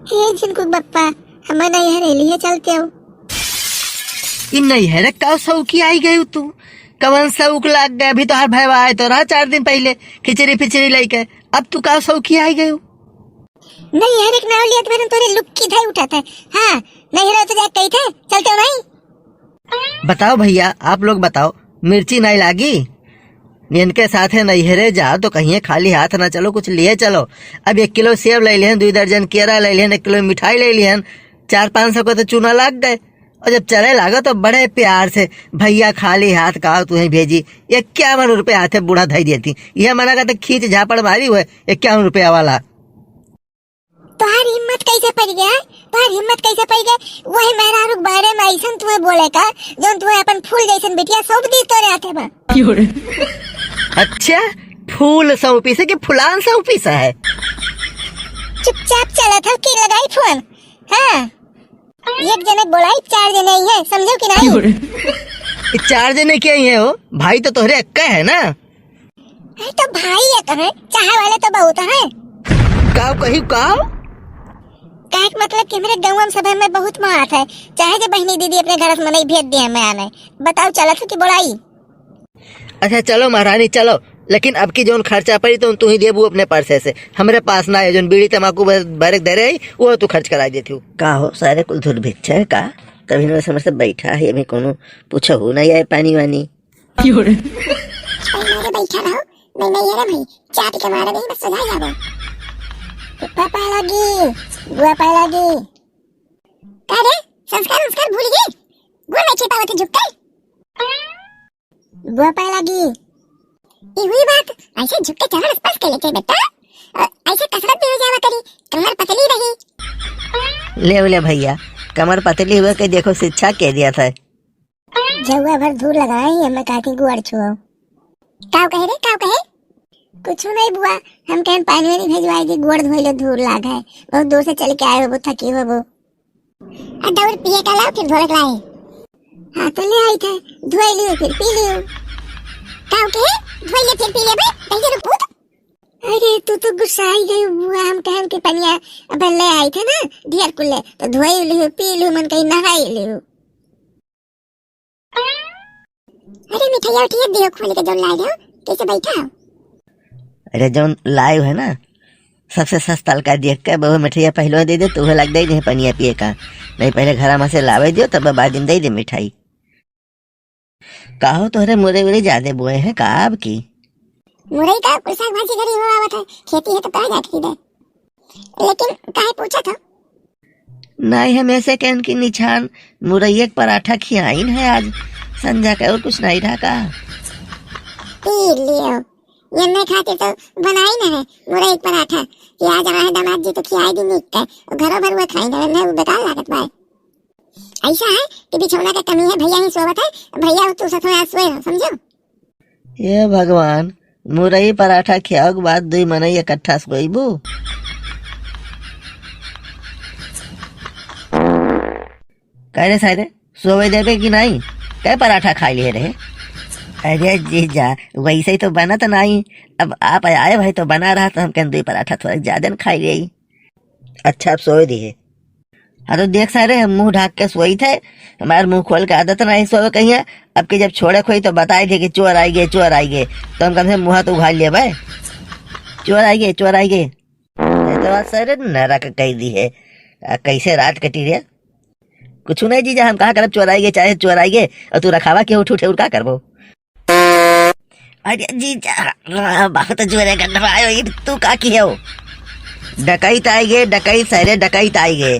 हे जिनको बप्पा हमें नहीं हरेली चलते हो। इन नहीं है का सौकी आई गई तू कवन सौक लाग गया। अभी तो हर भाई आए तो रहा 4 दिन पहले खिचड़ी फिचड़ी लेके, अब तू का सौकी आई गई। नहीं हर एक नाव लिया तो मैंने तोरे लुक की धाई उठाता है। हाँ नहीं रहा तो जाके कही थे चलते हो नहीं। बताओ भैया आप लोग बताओ, मिर्ची नहीं लागी? इनके साथ नैहरे जाओ तो कहीं खाली हाथ ना चलो, कुछ लिए चलो। अब 1 किलो सेब ले लिहन, 2 दर्जन केरा ले लिहन, 1 किलो मिठाई ले लिहन, 400-500 को तो चूना लाग गए। और जब चले लागो तो बड़े प्यार से भैया खाली हाथ का तुम्हें भेजी 51 रुपए हाथे बूढ़ा धई देती। यह मना करते खींच झापड़ मारी हुए 51 रुपया वाला। तुम्हारी हिम्मत कैसे पड़ गया? तुम्हारी हिम्मत कैसे पड़ गया? वही मेरा रुक बारे में ऐसा तुम्हें बोले का जो तुम्हें अपन फूल जैसन बिटिया सौंप दी तोरे हाथे में। अच्छा फूल सौंपी से कि फुलान सौंपी सा है? चुपचाप चला था कि लगाई फोन। हाँ एक जने बोलाई 4 जने ही है, समझो कि नहीं? 4 जने क्या ही है हो? भाई तो तोहरे अक्का है ना? तो भाई है तो है, चाहे वाले तो बहुत है। काव कही काव? कहने मतलब कि मेरे गाँव में सभा में बहुत मात है, चाहे जो बहनी दीदी अपने घर से नहीं भेज दिया मैं आने। बताओ चला था कि बोलाई? अच्छा चलो महारानी चलो, लेकिन अब की जोन खर्चा पड़ी तो तू ही देबू अपने पैसे से। हमारे पास ना है जोन बीड़ी तमाकू भरे दे रही वो तू खर्च करा देती हूँ। का हो सारे कुल धुर भिक्षा है का? कभी ना समझ से बैठा है मैं कोनो पूछो हो नहीं आए पानी वानी। मेरे बैठा रहो मैं नहीं है भाई, चाय पी के मारे नहीं बस सजा जाओ। पापा लगी बुआ पा लगी अरे संस्कार भूल गई। गुड़ में छिपा होते झुकते बुआ पा लगी। ये हुई बात, ऐसे झुक के चढ़ स्पर्श कर लेते बेटा, ऐसे कसरत भी हो जावा करी, कमर पतली रही। ले भैया कमर पतली हुआ के देखो शिक्षा कह दिया था। जौआ भर धूल लगाई हमें काटी गुड़ छुओ। काव कहे कुछ नहीं बुआ, हम कहीं पानी में नहीं भेजवाई थी, गुड़ धोइले धूल लाग है, बहुत दूर से चल के आए हो, बहुत थकी हो वो। दौड़ पिए का लाओ फिर ढोलक लाए। हाँ तो ले आई थे, धोई लियो फिर पी लियो। काव कहे धोई ले फिर पी ले बे, पहले रुक पूत। अरे तू तो गुस्सा आई गई बुआ, हम कहें कि पनिया अब ले आई थे ना ढेर कुल्ले तो धोई लियो पी लियो, मन कहीं नहाई लियो। अरे मिठाई उठिए दियो खोल के जो लाए हो, कैसे बैठा हो? अरे जो लाइव है ना सबसे सस्ता का देख के बहु मिठाई पहले दे दे तो लग दे नहीं पनिया पिए का, नहीं पहले घर में से लावे दियो तब बाद दिन दे दे मिठाई। काहो तोहरे मुरे मुरे ज्यादा बोए हैं का अब की? मुरई का साग भाजी घरी हो आवत है, खेती है तो कहाँ जाके दे। लेकिन काहे पूछा था? नहीं हम ऐसे कहन की निछान मुरैया पराठा खियाइन है आज संजा का, और कुछ नहीं रहा का। पी लियो, ये नहीं खाते तो बनाई ना है मुरई पराठा कि आज आए दामाद जी तो खियाई दी निक के और घरों भर वो खाई ना वो बेकार लागत बा। ऐसा है कि बिछौना का कमी है, भैया ही सोवत है, भैया तू साथ में सोए हो, समझो? ये भगवान मुरई पराठा खियाओ के बाद 2 मनई इकट्ठा सोईबू? कह रे सारे सोवे देवे कि नहीं? क्या पराठा खा लिए रहे? अरे जीजा वैसे ही तो बना तो नहीं, अब आप आए भाई तो बना रहा तो हम कहते 2 पराठा थोड़ा ज्यादा न खाई रही। अच्छा अब सोए दिए? हाँ तो देख सारे हम मुंह ढाक के सोई थे, हमारे मुंह खोल के आदत नहीं सोए कहीं है। अब के जब छोड़े खोई तो बताए थे कि चोर आई गए तो हम कम से मुँह तो उघाड़ लिया भाई, चोर आई गए तो सर नरक कह दी है। कैसे रात कटी रे? कुछ नहीं जीजा हम कहा करब चोर आई गए चाहे चोर आई गए और तू रखावा के उठ उठे क्या करबो? अरे जीजा बहुत जोरे गंधवायो, तू का की हो? डकैत आई गए, डकैत सारे डकैत आई गए।